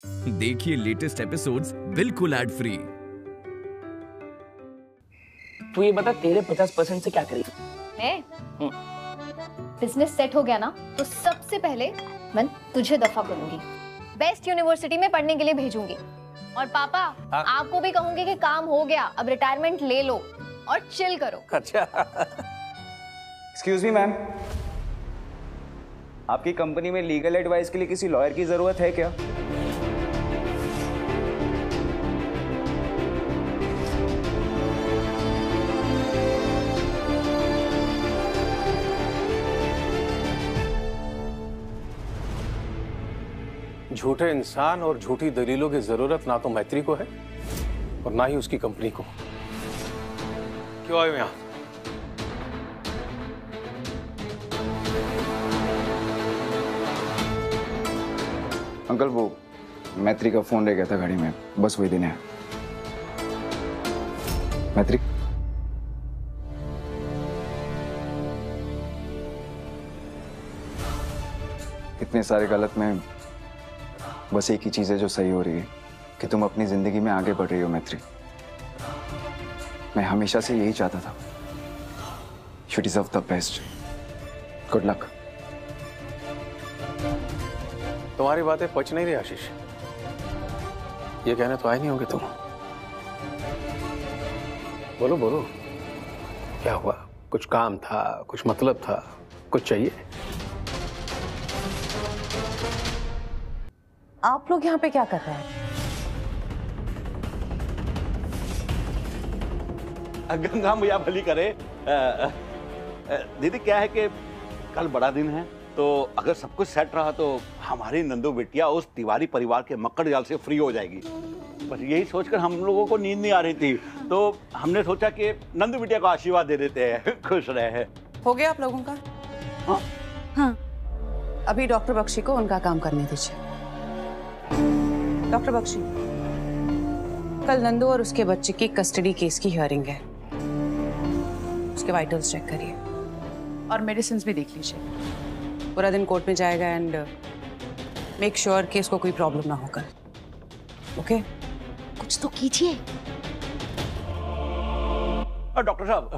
देखिए latest episodes बिल्कुल ad free. तू ये बता तेरे 50% से क्या करेगी? मैं बिजनेस सेट हो गया ना तो सबसे पहले मैं तुझे दफा करूंगी, बेस्ट यूनिवर्सिटी में पढ़ने के लिए भेजूंगी। और पापा आपको भी कहूंगी कि काम हो गया, अब रिटायरमेंट ले लो और चिल करो। अच्छा। एक्सक्यूज मी मैम, आपकी कंपनी में लीगल एडवाइस के लिए किसी लॉयर की जरूरत है क्या? झूठे इंसान और झूठी दलीलों की जरूरत ना तो मैत्री को है और ना ही उसकी कंपनी को। क्यों आए हो यहां? अंकल वो मैत्री का फोन रह गया था गाड़ी में, बस वही दिन है। मैत्री इतने सारे गलत में बस एक ही चीज है जो सही हो रही है कि तुम अपनी जिंदगी में आगे बढ़ रही हो मैत्री। मैं हमेशा से यही चाहता था। You deserve the best. Good luck. तुम्हारी बातें पच नहीं रही आशीष, ये कहने तो आए नहीं होंगे तुम। बोलो बोलो, क्या हुआ? कुछ काम था, कुछ मतलब था, कुछ चाहिए? आप लोग यहाँ पे क्या कर रहे हैं? गंगा मैया भली करे। दीदी क्या है कि कल बड़ा दिन है, तो अगर सब कुछ सेट रहा तो हमारी नंदू बिटिया उस तिवारी परिवार के मक्कड़ जाल से फ्री हो जाएगी। बस यही सोचकर हम लोगों को नींद नहीं आ रही थी, तो हमने सोचा कि नंदू बिटिया को आशीर्वाद दे देते हैं। खुश रहे। हो गया आप लोगों का? हाँ? हाँ। अभी डॉक्टर बख्शी को उनका काम करने दीजिए। डॉक्टर बख्शी, कल नंदू और उसके बच्चे की कस्टडी केस की हियरिंग है। उसके वाइटल्स चेक करिए और मेडिसिन भी देख लीजिए। पूरा दिन कोर्ट में जाएगा एंड मेक श्योर कि इसको कोई प्रॉब्लम ना होगा। ओके? कुछ तो कीजिए। डॉक्टर साहब,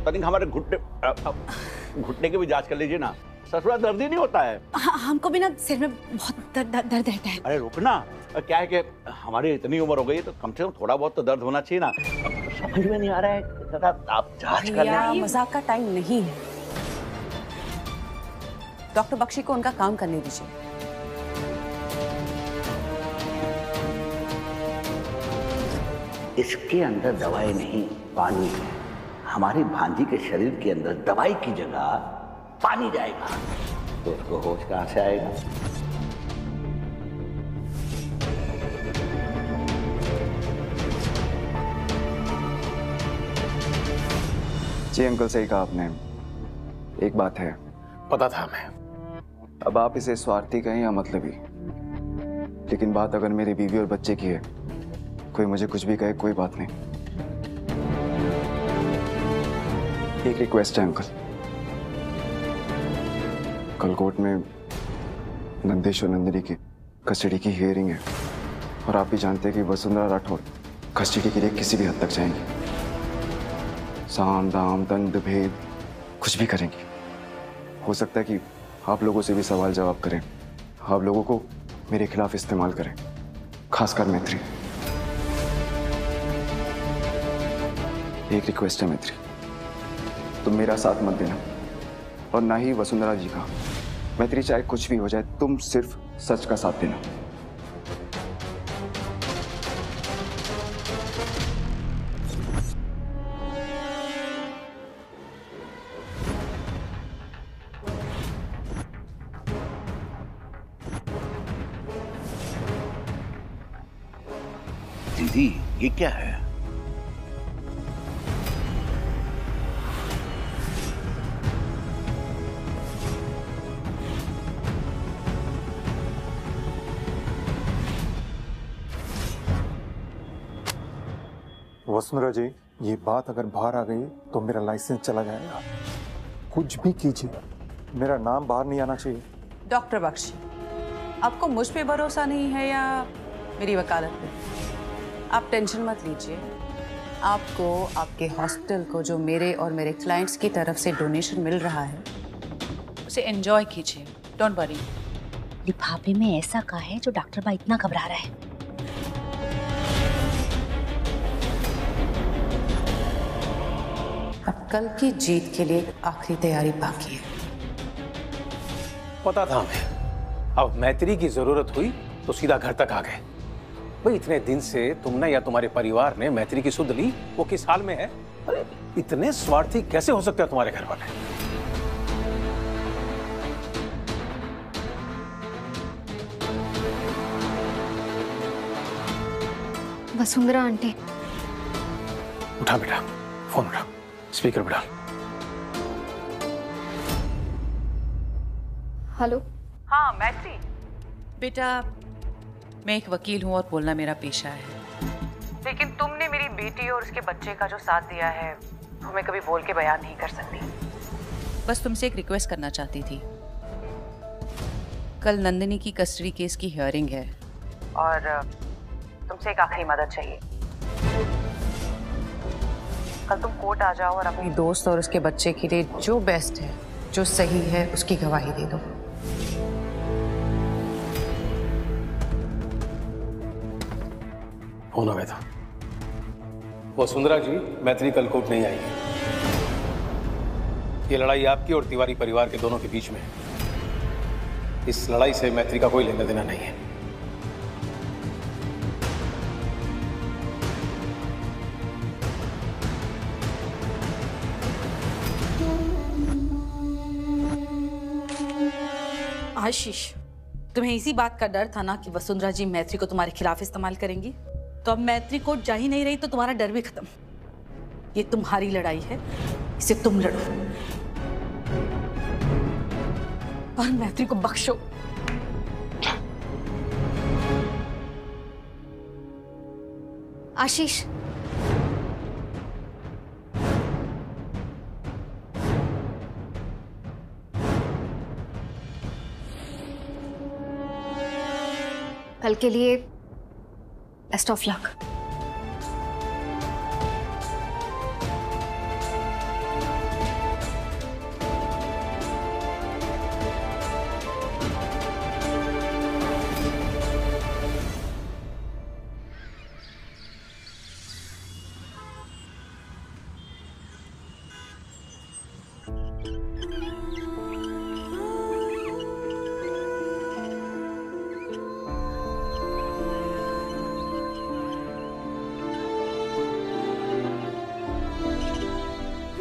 तनिक हमारे घुटने की भी जांच कर लीजिए ना। ससुरा दर्द ही नहीं होता है। हमको भी ना सिर में बहुत दर्द रहता है। अरे रुकना, क्या है कि हमारी इतनी उम्र हो गई है तो कम से कम थोड़ा बहुत तो दर्द होना चाहिए ना। समझ में नहीं आ रहा है, जरा आप जांच कर लें। मजाक का टाइम नहीं है। डॉक्टर बख्शी को उनका काम करने दीजिए। इसके अंदर दवाई नहीं, पानी है। हमारी भांजी के शरीर के अंदर दवाई की जगह पानी जाएगा तो उसको होश कहां से आएगा? जी अंकल, सही कहा आपने। एक बात है, पता था हमें। अब आप इसे स्वार्थी कहें या मतलबी, लेकिन बात अगर मेरी बीवी और बच्चे की है, कोई मुझे कुछ भी कहे कोई बात नहीं। एक रिक्वेस्ट है अंकल, कल कोर्ट में नंदेश और नंदिनी की कस्टडी की हियरिंग है और आप भी जानते हैं कि वसुंधरा राठौर कस्टडी के लिए किसी भी हद तक जाएंगी। साम दाम दंड भेद कुछ भी करेंगी। हो सकता है कि आप लोगों से भी सवाल जवाब करें, आप लोगों को मेरे खिलाफ इस्तेमाल करें, खासकर मैत्री। एक रिक्वेस्ट है मैत्री, तुम मेरा साथ मत देना और ना ही वसुंधरा जी का। मैत्री चाहे कुछ भी हो जाए, तुम सिर्फ सच का साथ देना। दीदी ये क्या है? वसुंधरा जी, ये बात अगर बाहर आ गई तो मेरा लाइसेंस चला जाएगा। कुछ भी कीजिए, मेरा नाम बाहर नहीं आना चाहिए। डॉक्टर बख्शी, आपको मुझ पे भरोसा नहीं है या मेरी वकालत पे? आप टेंशन मत लीजिए, आपको आपके हॉस्पिटल को जो मेरे और मेरे क्लाइंट्स की तरफ से डोनेशन मिल रहा है उसे एंजॉय कीजिए, डोंट वरी। लिफाफे में ऐसा का है जो डॉक्टर भाई इतना घबरा रहा है? अब कल की जीत के लिए एक आखिरी तैयारी बाकी है। पता था हमें, अब मैत्री की जरूरत हुई तो सीधा घर तक आ गए। भाई इतने दिन से तुमने या तुम्हारे परिवार ने मैत्री की सुध ली, वो किस हाल में है? अरे इतने स्वार्थी कैसे हो सकते हैं तुम्हारे घर वाले? वसुंधरा आंटी। उठा बेटा, फोन उठा, स्पीकर पे डाल। हेलो। हाँ मैत्री। बेटा मैं एक वकील हूँ और बोलना मेरा पेशा है, लेकिन तुमने मेरी बेटी और उसके बच्चे का जो साथ दिया है वो मैं कभी बोल के बयान नहीं कर सकती। बस तुमसे एक रिक्वेस्ट करना चाहती थी। कल नंदिनी की कस्टडी केस की हियरिंग है और तुमसे एक आखिरी मदद चाहिए। कल तुम कोर्ट आ जाओ और अपनी दोस्त और उसके बच्चे के लिए जो बेस्ट है, जो सही है, उसकी गवाही दे दो। होना गया था। वसुंधरा जी, मैत्री कल कोर्ट नहीं आएगी। ये लड़ाई आपकी और तिवारी परिवार के दोनों के बीच में है। इस लड़ाई से मैत्री का कोई लेना देना नहीं है। आशीष, तुम्हें इसी बात का डर था ना कि वसुंधरा जी मैत्री को तुम्हारे खिलाफ इस्तेमाल करेंगी? तो अब मैत्री कोर्ट जा ही नहीं रही तो तुम्हारा डर भी खत्म। ये तुम्हारी लड़ाई है, इसे तुम लड़ो और मैत्री को बख्शो। आशीष, कल के लिए best of luck.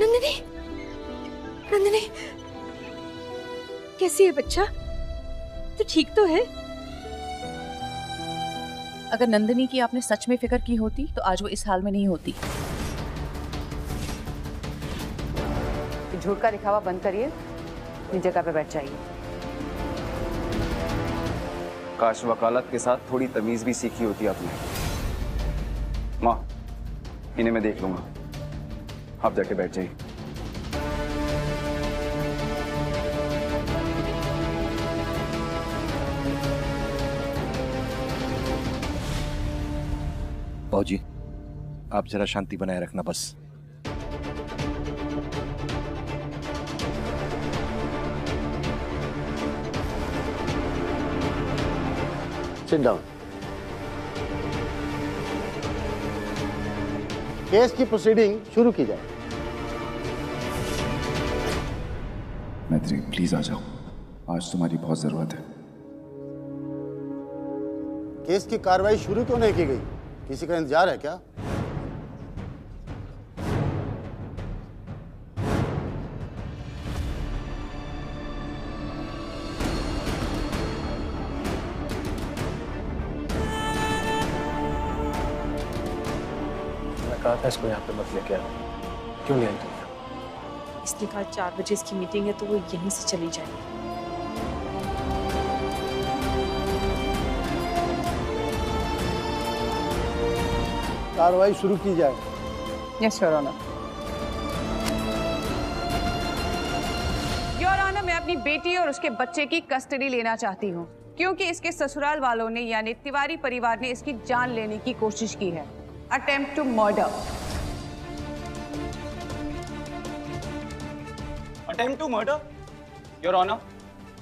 Nandini, Nandini, कैसी है बच्चा? तो ठीक तो है? अगर नंदिनी की आपने सच में फिक्र की होती तो आज वो इस हाल में नहीं होती। झूठ का दिखावा बंद करिए, अपनी जगह पे बैठ जाइए। काश वकालत के साथ थोड़ी तमीज भी सीखी होती आपने। माँ, इन्हें मैं देख लूंगा, आप जाके बैठ जाइए। बाबूजी, आप जरा शांति बनाए रखना बस। Sit down. केस की प्रोसीडिंग शुरू की जाए। मैत्री, प्लीज आ जाओ, आज तुम्हारी बहुत जरूरत है। केस की कार्रवाई शुरू क्यों नहीं की गई? किसी का इंतजार है क्या? मैं कहा था इसको यहाँ पे मत लेके आओ। क्यों ले आई तुम? इसने कहा 4 बजे इसकी मीटिंग है तो वो यहीं से चली जाएगी। कार्रवाई शुरू की जाए। Yes your honour. Your honour, मैं अपनी बेटी और उसके बच्चे की कस्टडी लेना चाहती हूँ क्योंकि इसके ससुराल वालों ने यानी तिवारी परिवार ने इसकी जान लेने की कोशिश की है। Attempt to murder. Attempt to murder? Your honour,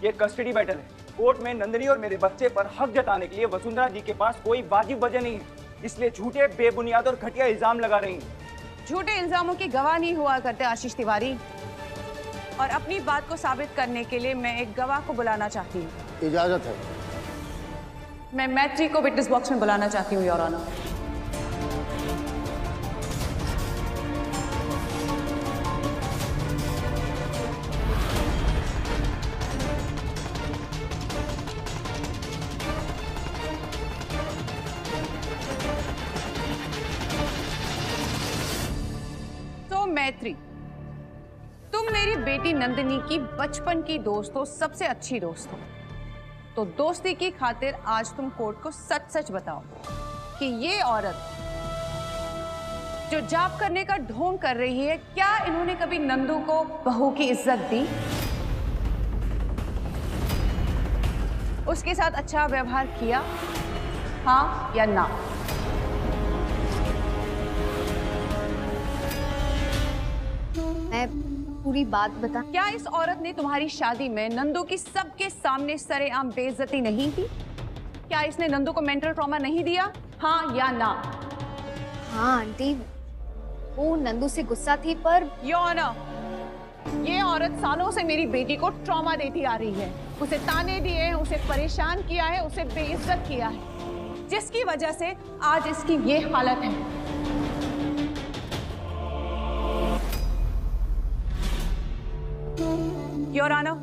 ये कस्टडी बैटल है। कोर्ट में नंदिनी और मेरे बच्चे पर हक जताने के लिए वसुंधरा जी के पास कोई वाजिब वजह नहीं है, इसलिए झूठे, बेबुनियाद और घटिया इल्जाम लगा रही हैं। झूठे इल्जामों की गवाह नहीं हुआ करते आशीष तिवारी, और अपनी बात को साबित करने के लिए मैं एक गवाह को बुलाना चाहती हूँ। इजाजत है। मैं मैत्री को विटनेस बॉक्स में बुलाना चाहती हूँ, योर ऑनर। तो मैत्री, तुम मेरी बेटी नंदिनी की बचपन की दोस्त हो, सबसे अच्छी दोस्त हो, तो दोस्ती की खातिर आज तुम कोर्ट को सच सच बताओ कि ये औरत जो जाप करने का ढोंग कर रही है, क्या इन्होंने कभी नंदू को बहू की इज्जत दी? उसके साथ अच्छा व्यवहार किया, हाँ या ना? मैं पूरी बात बता। क्या इस औरत ने तुम्हारी शादी में नंदू की सबके सामने सरेआम बेइज्जती नहीं की? क्या इसने नंदू को मेंटल ट्रॉमा नहीं दिया, हाँ या ना? हाँ आंटी, वो नंदू से गुस्सा थी, पर योर ऑनर, ये औरत सालों से मेरी बेटी को ट्रॉमा देती आ रही है। उसे ताने दिए हैं, उसे परेशान किया है, उसे बेइज्जत किया है, जिसकी वजह से आज इसकी ये हालत है। Your honour,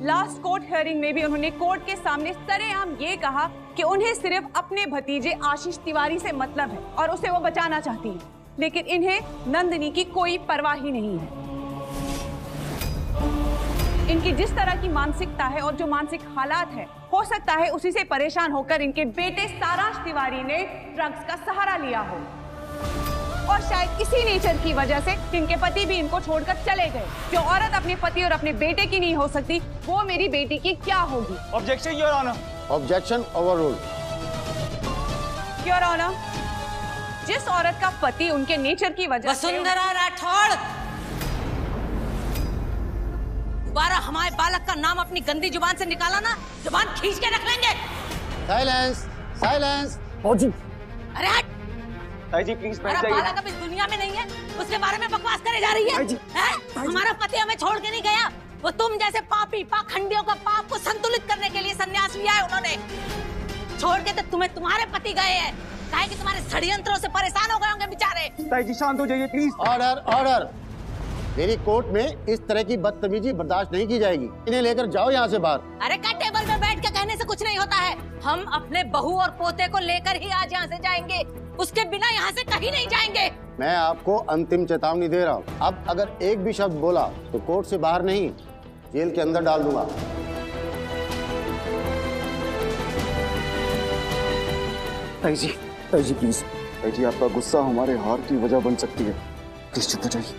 last court hearing में भी उन्होंने कोर्ट के सामने सरेआम ये कहा कि उन्हें सिर्फ अपने भतीजे आशीष तिवारी से मतलब है और उसे वो बचाना चाहती है, लेकिन इन्हें नंदिनी की कोई परवाह ही नहीं है। इनकी जिस तरह की मानसिकता है और जो मानसिक हालात है, हो सकता है उसी से परेशान होकर इनके बेटे सारांश तिवारी ने ड्रग्स का सहारा लिया हो, और शायद इसी नेचर की वजह से इनके पति भी इनको छोड़कर चले गए। जो औरत अपने पति और अपने बेटे की नहीं हो सकती, वो मेरी बेटी की क्या होगी? Objection your honour. Objection overruled. Your honour, जिस औरत का पति उनके नेचर की वजह से वसुंधरा राठौड़, दोबारा हमारे बालक का नाम अपनी गंदी जुबान से निकाला ना, जुबान खींच के रख लेंगे। Silence, silence. अरे हट! ताई जी प्लीज बैठ हमारा जाइए। बालक अब इस दुनिया में नहीं है, उसके बारे में बकवास करे जा रही है। हैं? हमारा पति हमें छोड़ के नहीं गया, वो तुम जैसे पापी पाखंडियों का पाप को संतुलित करने के लिए संन्यास लिया है उन्होंने। छोड़ के तो तुम्हें तुम्हारे पति गए हैं, काहे कि तुम्हारे षड्यंत्रों से परेशान हो गए होंगे बेचारे। ताई जी शांत हो जाइए प्लीज। Order, order. मेरी कोर्ट में इस तरह की बदतमीजी बर्दाश्त नहीं की जाएगी। इन्हें लेकर जाओ यहाँ से बाहर। अरे क्या टेबल में बैठ के कहने से कुछ नहीं होता है। हम अपने बहू और पोते को लेकर ही आज यहाँ से जाएंगे, उसके बिना यहाँ से कहीं नहीं जाएंगे। मैं आपको अंतिम चेतावनी दे रहा हूँ, अब अगर एक भी शब्द बोला तो कोर्ट से बाहर नहीं, जेल के अंदर डाल दूंगा। ताई जी प्लीज। ताई जी, आपका गुस्सा हमारे हार की वजह बन सकती है, प्लीज चुप हो जाइए।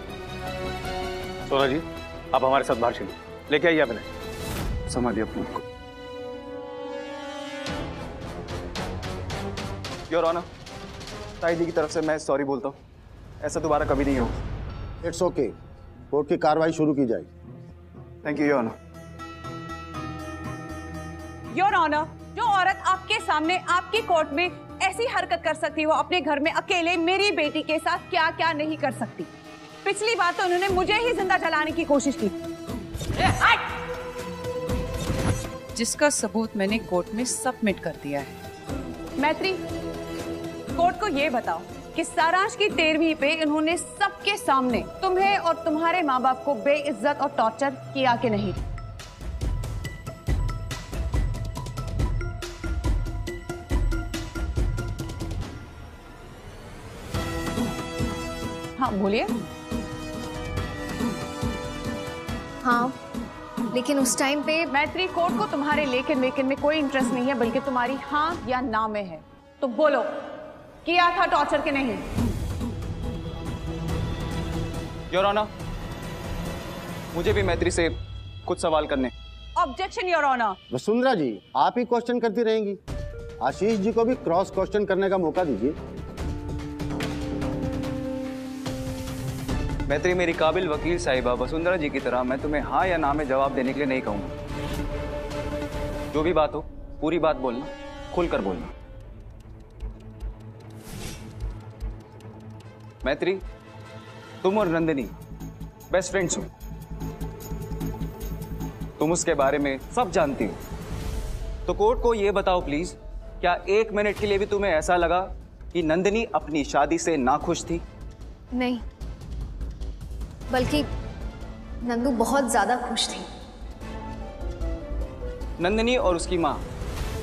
सोना जी, आप हमारे साथ बाहर चलिए, लेके आइए अपने। संभालिए अपने को। योर ऑनर, ताई जी की तरफ से मैं सॉरी बोलता हूँ, ऐसा दोबारा कभी नहीं होगा। इट्स ओके, कोर्ट की कार्रवाई शुरू की जाए। Thank you your honour. Your honour, जो औरत आपके सामने आपकी कोर्ट में ऐसी हरकत कर सकती हो, अपने घर में अकेले मेरी बेटी के साथ क्या क्या नहीं कर सकती। पिछली बार तो उन्होंने मुझे ही जिंदा जलाने की कोशिश की, जिसका सबूत मैंने कोर्ट में सबमिट कर दिया है। मैत्री, कोर्ट को ये बताओ कि सारांश की 13वीं पे इन्होंने सबके सामने तुम्हें और तुम्हारे माँ बाप को बेइज्जत और टॉर्चर किया कि नहीं? हाँ बोलिए। हाँ, लेकिन उस टाइम पे मैत्री, कोर्ट को तुम्हारे लेकिन में कोई इंटरेस्ट नहीं है, बल्कि तुम्हारी हाँ या ना में है। तो बोलो, किया था टॉर्चर के नहीं? योर ऑनर, मुझे भी मैत्री से कुछ सवाल करने। Objection your honour. Vasundhara ji, आप ही क्वेश्चन करती रहेंगी, आशीष जी को भी क्रॉस क्वेश्चन करने का मौका दीजिए। मैत्री मेरी काबिल वकील साहिबा, वसुंधरा जी की तरह मैं तुम्हें हाँ या ना में जवाब देने के लिए नहीं कहूंगा। जो भी बात हो पूरी बात बोलना, खुलकर बोलना। मैत्री, तुम और नंदिनी बेस्ट फ्रेंड्स हो, तुम उसके बारे में सब जानती हो, तो कोर्ट को यह बताओ प्लीज, क्या एक मिनट के लिए भी तुम्हें ऐसा लगा कि नंदिनी अपनी शादी से नाखुश थी? नहीं, बल्कि नंदू बहुत ज्यादा खुश थी। नंदिनी और उसकी माँ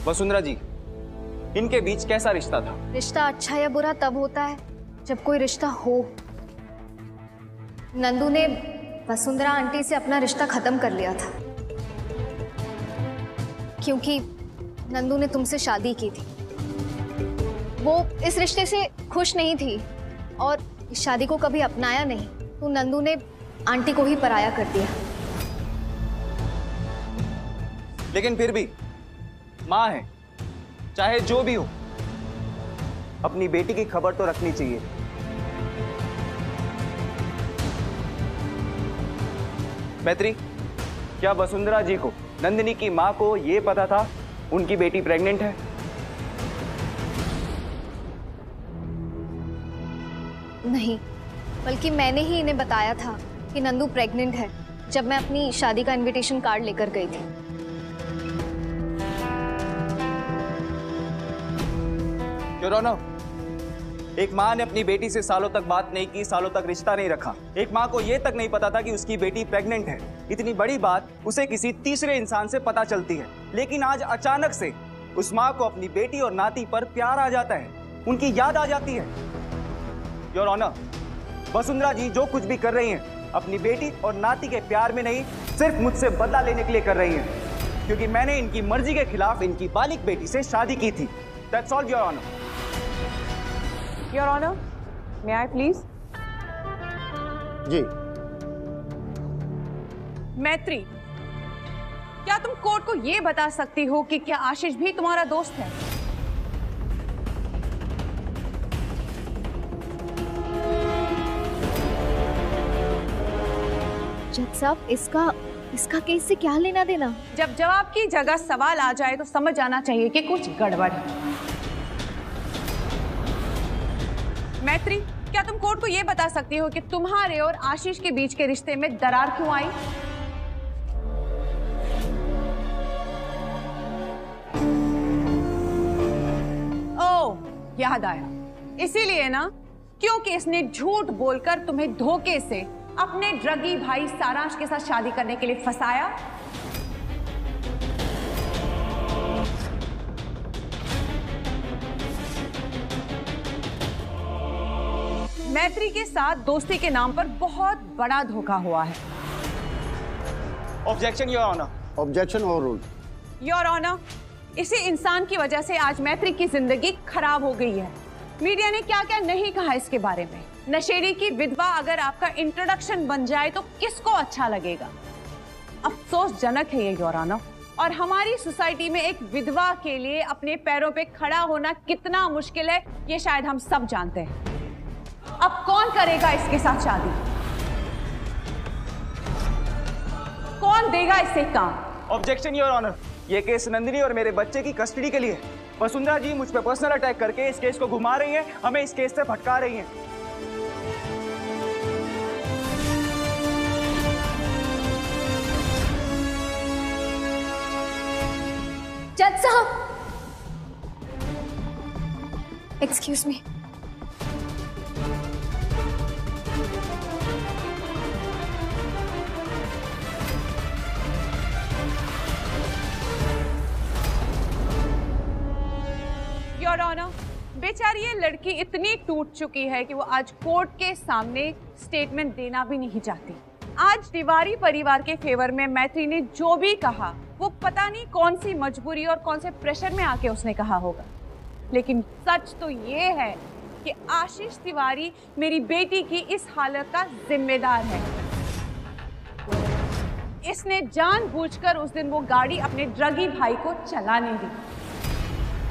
वसुंधरा जी, इनके बीच कैसा रिश्ता था? रिश्ता अच्छा या बुरा तब होता है जब कोई रिश्ता हो। नंदू ने वसुंधरा आंटी से अपना रिश्ता खत्म कर लिया था क्योंकि नंदू ने तुमसे शादी की थी। वो इस रिश्ते से खुश नहीं थी और इस शादी को कभी अपनाया नहीं, तो नंदू ने आंटी को ही पराया कर दिया। लेकिन फिर भी माँ है, चाहे जो भी हो, अपनी बेटी की खबर तो रखनी चाहिए। मैत्री, क्या वसुंधरा जी को, नंदिनी की माँ को यह पता था उनकी बेटी प्रेग्नेंट है? नहीं, बल्कि मैंने ही इन्हें बताया था कि नंदू प्रेग्नेंट है जब मैं अपनी शादी का इनविटेशन कार्ड लेकर गई थी। योर ऑनर, एक माँ ने अपनी बेटी से सालों तक बात नहीं की, सालों तक रिश्ता नहीं रखा। एक माँ को यह तक नहीं पता था कि उसकी बेटी प्रेग्नेंट है। इतनी बड़ी बात उसे किसी तीसरे इंसान से पता चलती है, लेकिन आज अचानक से उस माँ को अपनी बेटी और नाती पर प्यार आ जाता है, उनकी याद आ जाती है। योर ऑनर, वसुंधरा जी जो कुछ भी कर रही हैं, अपनी बेटी और नाती के प्यार में नहीं, सिर्फ मुझसे बदला लेने के लिए कर रही हैं, क्योंकि मैंने इनकी मर्जी के खिलाफ इनकी बालिग बेटी से शादी की थी। That's all your honour. Your honour, may I please? जी। मैत्री, क्या तुम कोर्ट को यह बता सकती हो कि क्या आशीष भी तुम्हारा दोस्त है? जज साहब, इसका केस से क्या लेना देना? जब जवाब की जगह सवाल आ जाए तो समझ आना चाहिए कि कुछ गड़बड़ है। मैत्री, क्या तुम कोर्ट को यह बता सकती हो कि तुम्हारे और आशीष के बीच के रिश्ते में दरार क्यों आई? ओह, याद आया, इसीलिए ना, क्योंकि इसने झूठ बोलकर तुम्हें धोखे से अपने ड्रगी भाई सारांश के साथ शादी करने के लिए फंसाया। मैत्री के साथ दोस्ती के नाम पर बहुत बड़ा धोखा हुआ है। Objection your honour. Objection overruled. Your honour, इसी इंसान की वजह से आज मैत्री की जिंदगी खराब हो गई है। मीडिया ने क्या क्या नहीं कहा इसके बारे में। नशेड़ी की विधवा अगर आपका इंट्रोडक्शन बन जाए तो किसको अच्छा लगेगा? अफसोसजनक है ये योर ऑनर, और हमारी सोसाइटी में एक विधवा के लिए अपने पैरों पे खड़ा होना कितना मुश्किल है ये शायद हम सब जानते हैं। अब कौन करेगा इसके साथ शादी? कौन देगा इसे काम? ऑब्जेक्शन योर ऑनर, ये केस नंदिनी और मेरे बच्चे की कस्टडी के लिए। वसुंधरा जी मुझ पर पर्सनल अटैक करके इस केस को घुमा रही हैं, हमें इस केस से भटका रही हैं। जज साहब, एक्सक्यूज मी। योर ऑनर, बेचारी ये लड़की इतनी टूट चुकी है कि वो आज कोर्ट के सामने स्टेटमेंट देना भी नहीं चाहती। आज तिवारी परिवार के फेवर में मैत्री ने जो भी कहा वो पता नहीं कौन सी मजबूरी और कौन से प्रेशर में आके उसने कहा होगा, लेकिन सच तो ये है कि आशीष तिवारी मेरी बेटी की इस हालत का जिम्मेदार है। इसने जानबूझकर उस दिन वो गाड़ी अपने ड्रगी भाई को चलाने दी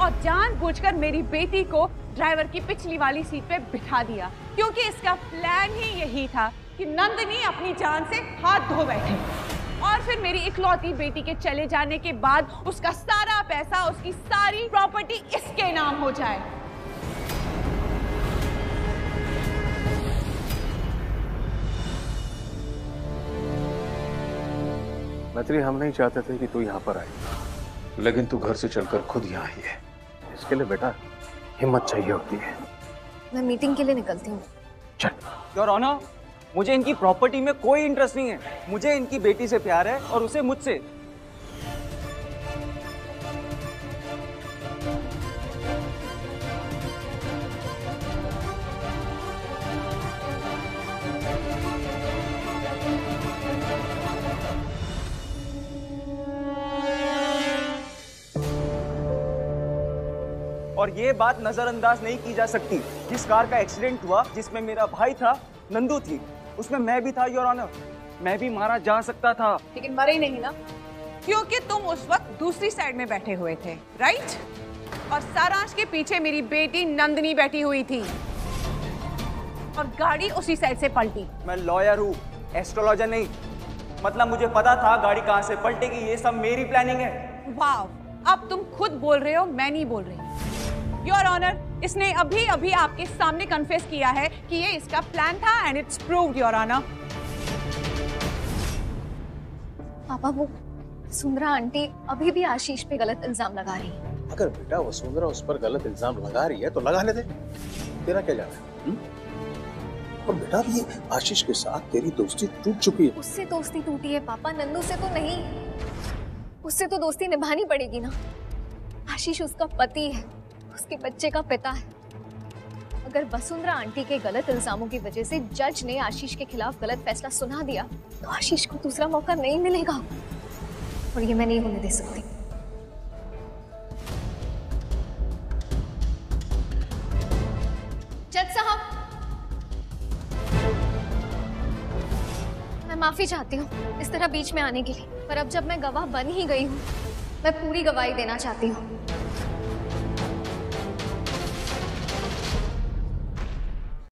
और जानबूझकर मेरी बेटी को ड्राइवर की पिछली वाली सीट पे बिठा दिया, क्योंकि इसका प्लान ही यही था कि नंदिनी अपनी जान से हाथ धो बैठे और फिर मेरी इकलौती बेटी के चले जाने के बाद उसका सारा पैसा, उसकी सारी प्रॉपर्टी इसके नाम हो जाए। मैत्री, हम नहीं चाहते थे कि तू यहाँ पर आए, लेकिन तू घर से चलकर खुद यहाँ आई है। इसके लिए बेटा हिम्मत चाहिए होती है। मैं मीटिंग के लिए निकलती हूँ। योर ऑनर, मुझे इनकी प्रॉपर्टी में कोई इंटरेस्ट नहीं है। मुझे इनकी बेटी से प्यार है और उसे मुझसे। और ये बात नजरअंदाज नहीं की जा सकती। जिस कार का एक्सीडेंट हुआ, जिसमें मेरा भाई था, नंदू थी, उसमें मैं भी था योर ऑनर। मैं भी मारा जा सकता था, लेकिन मरे नहीं ना, क्योंकि तुम उस वक्त दूसरी साइड में बैठे हुए थे, राइट? और सारांश के पीछे मेरी बेटी नंदिनी बैठी हुई थी और गाड़ी उसी साइड से पलटी। मैं लॉयर हूँ, एस्ट्रोलॉजर नहीं। मतलब मुझे पता था गाड़ी कहाँ से पलटेगी। ये सब मेरी प्लानिंग है। वाह, अब तुम खुद बोल रहे हो, मैं नहीं बोल रही। योर ऑनर, इसने अभी अभी आपके सामने कन्फेस किया है कि ये इसका प्लान था and it's proved your honour. पापा, वो सुंदरा आंटी अभी भी आशीष पे गलत इल्जाम लगा रही है। अगर बेटा वसुंधरा उस पर गलत इल्जाम लगा रही है तो लगाने दे, तेरा क्या जाना है? और बेटा ये आशीष के साथ तेरी दोस्ती टूट चुकी है। उससे दोस्ती टूटी है पापा, नंदू से तो नहीं। उससे तो दोस्ती निभानी पड़ेगी ना। आशीष उसका पति है, उसके बच्चे का पिता है। अगर वसुंधरा आंटी के गलत इल्जामों की वजह से जज ने आशीष के खिलाफ गलत फैसला सुना दिया तो आशीष को दूसरा मौका नहीं मिलेगा और ये मैं नहीं होने दे सकती। जज साहब, मैं माफी चाहती हूँ इस तरह बीच में आने के लिए, पर अब जब मैं गवाह बन ही गई हूँ, मैं पूरी गवाही देना चाहती हूँ।